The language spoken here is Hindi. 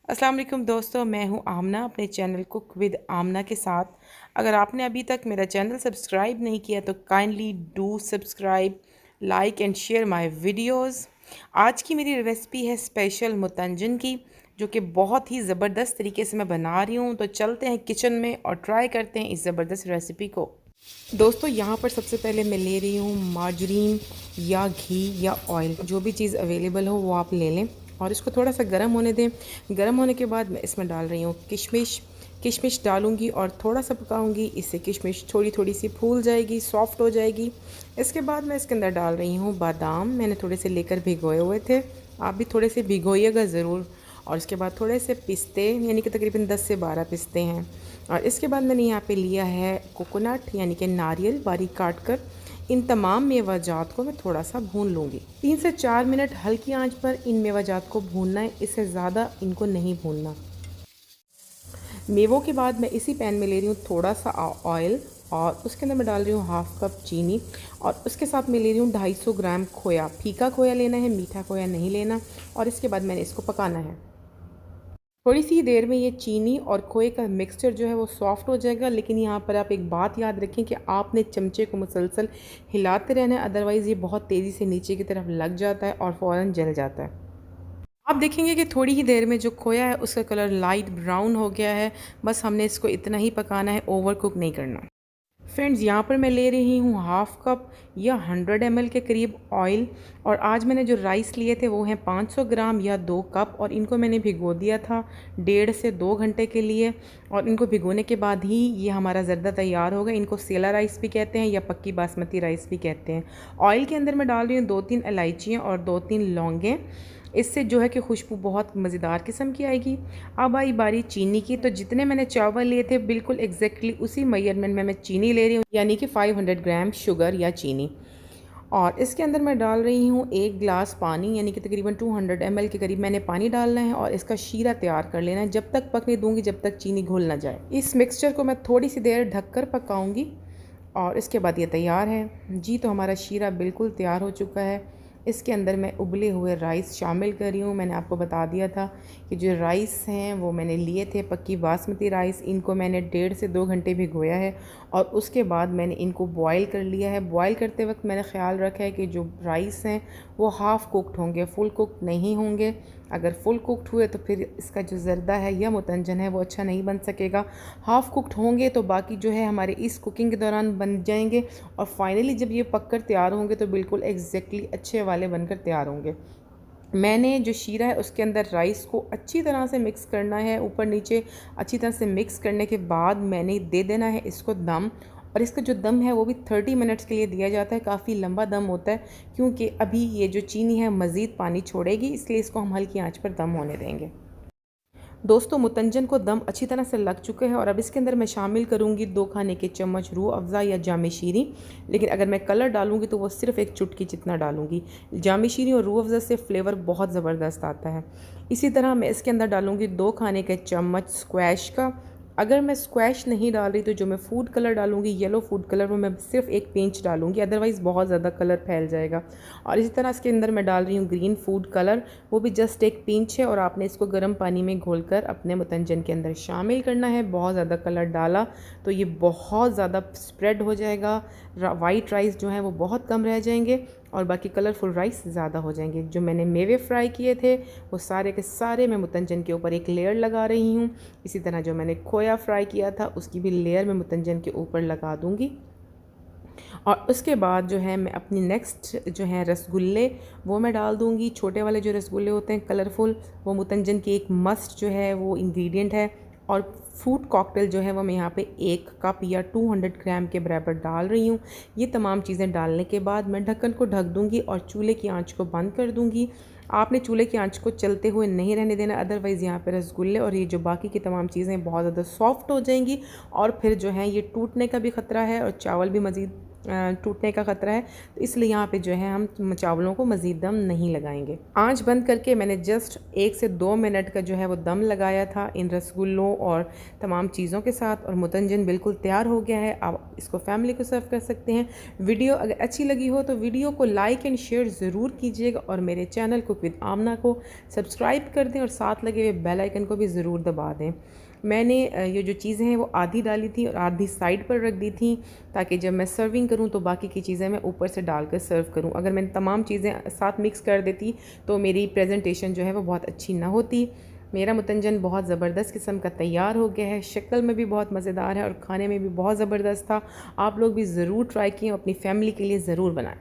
अस्सलाम वालेकुम दोस्तों, मैं हूं आमना अपने चैनल कुक विद आमना के साथ। अगर आपने अभी तक मेरा चैनल सब्सक्राइब नहीं किया तो kindly do subscribe, like and share my videos. आज की मेरी रेसिपी है स्पेशल मुतंजन की, जो कि बहुत ही ज़बरदस्त तरीके से मैं बना रही हूँ। तो चलते हैं किचन में और ट्राई करते हैं इस ज़बरदस्त रेसिपी को। दोस्तों, यहाँ पर सबसे पहले मैं ले रही हूँ मार्जरीन या घी या ऑयल, जो भी चीज़ अवेलेबल हो वो आप ले लें और इसको थोड़ा सा गर्म होने दें। गर्म होने के बाद मैं इसमें डाल रही हूँ किशमिश। किशमिश डालूँगी और थोड़ा सा पकाऊँगी, इससे किशमिश थोड़ी थोड़ी सी फूल जाएगी, सॉफ्ट हो जाएगी। इसके बाद मैं इसके अंदर डाल रही हूँ बादाम। मैंने थोड़े से लेकर भिगोए हुए थे, आप भी थोड़े से भिगोइएगा ज़रूर। और इसके बाद थोड़े से पिस्ते, यानी कि तकरीबन 10 से 12 पिस्ते हैं। और इसके बाद मैंने यहाँ पे लिया है कोकोनट, यानी कि नारियल बारीक काट कर। इन तमाम मेवाजात को मैं थोड़ा सा भून लूँगी। 3 से 4 मिनट हल्की आंच पर इन मेवाजात को भूनना है, इससे ज़्यादा इनको नहीं भूनना। मेवों के बाद मैं इसी पैन में ले रही हूँ थोड़ा सा ऑयल और उसके अंदर मैं डाल रही हूँ हाफ़ कप चीनी और उसके साथ मैं ले रही हूँ 250 ग्राम खोया। फीका खोया लेना है, मीठा खोया नहीं लेना। और इसके बाद मैंने इसको पकाना है। थोड़ी सी देर में ये चीनी और खोए का मिक्सचर जो है वो सॉफ्ट हो जाएगा। लेकिन यहाँ पर आप एक बात याद रखें कि आपने चमचे को मुसलसल हिलाते रहना है, अदरवाइज़ ये बहुत तेज़ी से नीचे की तरफ लग जाता है और फ़ौरन जल जाता है। आप देखेंगे कि थोड़ी ही देर में जो खोया है उसका कलर लाइट ब्राउन हो गया है। बस हमने इसको इतना ही पकाना है, ओवर कुक नहीं करना। फ्रेंड्स, यहाँ पर मैं ले रही हूँ हाफ़ कप या 100 ml के करीब ऑयल। और आज मैंने जो राइस लिए थे वो हैं 500 ग्राम या 2 कप, और इनको मैंने भिगो दिया था 1.5 से 2 घंटे के लिए। और इनको भिगोने के बाद ही ये हमारा ज़र्दा तैयार होगा। इनको सेला राइस भी कहते हैं या पक्की बासमती राइस भी कहते हैं। ऑयल के अंदर मैं डाल रही हूँ 2-3 इलायचियाँ और 2-3 लौंगें। इससे जो है कि खुशबू बहुत मज़ेदार किस्म की आएगी। अब आई बारी चीनी की। तो जितने मैंने चावल लिए थे बिल्कुल एग्जैक्टली उसी मेजरमेंट में मैं चीनी ले रही हूँ, यानी कि 500 ग्राम शुगर या चीनी। और इसके अंदर मैं डाल रही हूँ 1 गिलास पानी, यानी कि तकरीबन 200 ml के करीब मैंने पानी डालना है और इसका शीरा तैयार कर लेना है। जब तक पकने दूंगी जब तक चीनी घुल ना जाए। इस मिक्सचर को मैं थोड़ी सी देर ढककर पकाऊंगी और इसके बाद ये तैयार है जी। तो हमारा शीरा बिल्कुल तैयार हो चुका है। इसके अंदर मैं उबले हुए राइस शामिल कर रही हूँ। मैंने आपको बता दिया था कि जो राइस हैं वो मैंने लिए थे पक्की बासमती राइस। इनको मैंने 1.5 से 2 घंटे भिगोया है और उसके बाद मैंने इनको बॉयल कर लिया है। बॉयल करते वक्त मैंने ख्याल रखा है कि जो राइस हैं वो हाफ़ कुक्ड होंगे, फुल कुक्ड नहीं होंगे। अगर फुल कुक्ड हुए तो फिर इसका जो ज़र्दा है या मुतंजन है वो अच्छा नहीं बन सकेगा। हाफ़ कुक्ड होंगे तो बाकी जो है हमारे इस कुकिंग के दौरान बन जाएंगे और फाइनली जब ये पककर तैयार होंगे तो बिल्कुल एग्जैक्टली अच्छे वाले बनकर तैयार होंगे। मैंने जो शीरा है उसके अंदर राइस को अच्छी तरह से मिक्स करना है, ऊपर नीचे अच्छी तरह से मिक्स करने के बाद मैंने दे देना है इसको दम। और इसका जो दम है वो भी 30 मिनट्स के लिए दिया जाता है। काफ़ी लंबा दम होता है क्योंकि अभी ये जो चीनी है मज़ीद पानी छोड़ेगी, इसलिए इसको हम हल्की आंच पर दम होने देंगे। दोस्तों, मुतंजन को दम अच्छी तरह से लग चुके हैं और अब इसके अंदर मैं शामिल करूंगी 2 खाने के चम्मच रूह अफ़ज़ा या जामे शीरी। लेकिन अगर मैं कलर डालूंगी तो वो सिर्फ एक चुटकी जितना डालूंगी। जामे शीरी और रूह अफ़ज़ा से फ्लेवर बहुत ज़बरदस्त आता है। इसी तरह मैं इसके अंदर डालूंगी 2 खाने के चम्मच स्क्वैश का। अगर मैं स्क्वैश नहीं डाल रही तो जो मैं फूड कलर डालूंगी, येलो फूड कलर, वो मैं सिर्फ एक पिंच डालूंगी, अदरवाइज़ बहुत ज़्यादा कलर फैल जाएगा। और इसी तरह इसके अंदर मैं डाल रही हूँ ग्रीन फूड कलर, वो भी जस्ट एक पिंच है। और आपने इसको गर्म पानी में घोलकर अपने मुतंजन के अंदर शामिल करना है। बहुत ज़्यादा कलर डाला तो ये बहुत ज़्यादा स्प्रेड हो जाएगा। वाइट राइस जो है वो बहुत कम रह जाएंगे और बाकी कलरफुल राइस ज़्यादा हो जाएंगे। जो मैंने मेवे फ्राई किए थे वो सारे के सारे मैं मुतंजन के ऊपर एक लेयर लगा रही हूँ। इसी तरह जो मैंने खोया फ्राई किया था उसकी भी लेयर मैं मुतंजन के ऊपर लगा दूँगी। और उसके बाद जो है मैं अपनी नेक्स्ट जो है रसगुल्ले वो मैं डाल दूँगी। छोटे वाले जो रसगुल्ले होते हैं कलरफुल, वो मुतंजन की एक मस्ट जो है वो इंग्रेडिएंट है। और फ्रूट कॉकटेल जो है वो मैं यहाँ पे 1 कप या 200 ग्राम के बराबर डाल रही हूँ। ये तमाम चीज़ें डालने के बाद मैं ढक्कन को ढक दूँगी और चूल्हे की आंच को बंद कर दूँगी। आपने चूल्हे की आंच को चलते हुए नहीं रहने देना, अदरवाइज़ यहाँ पे रसगुल्ले और ये जो बाकी की तमाम चीज़ें बहुत ज़्यादा सॉफ्ट हो जाएंगी और फिर जो है ये टूटने का भी ख़तरा है और चावल भी मज़ीद टूटने का ख़तरा है, तो इसलिए यहाँ पे जो है हम चावलों को मज़ीद दम नहीं लगाएंगे। आंच बंद करके मैंने जस्ट 1 से 2 मिनट का जो है वो दम लगाया था इन रसगुल्लों और तमाम चीज़ों के साथ, और मुतंजन बिल्कुल तैयार हो गया है। आप इसको फैमिली को सर्व कर सकते हैं। वीडियो अगर अच्छी लगी हो तो वीडियो को लाइक एंड शेयर ज़रूर कीजिएगा, और मेरे चैनल कुक विद आमना को सब्सक्राइब कर दें और साथ लगे हुए बेल आइकन को भी ज़रूर दबा दें। मैंने ये जो चीज़ें हैं वो आधी डाली थी और आधी साइड पर रख दी थी, ताकि जब मैं सर्विंग करूं तो बाकी की चीज़ें मैं ऊपर से डालकर सर्व करूं। अगर मैंने तमाम चीज़ें साथ मिक्स कर देती तो मेरी प्रेजेंटेशन जो है वो बहुत अच्छी ना होती। मेरा मुतंजन बहुत ज़बरदस्त किस्म का तैयार हो गया है, शक्ल में भी बहुत मज़ेदार है और खाने में भी बहुत ज़बरदस्त था। आप लोग भी ज़रूर ट्राई किए, अपनी फैमिली के लिए ज़रूर बनाएं।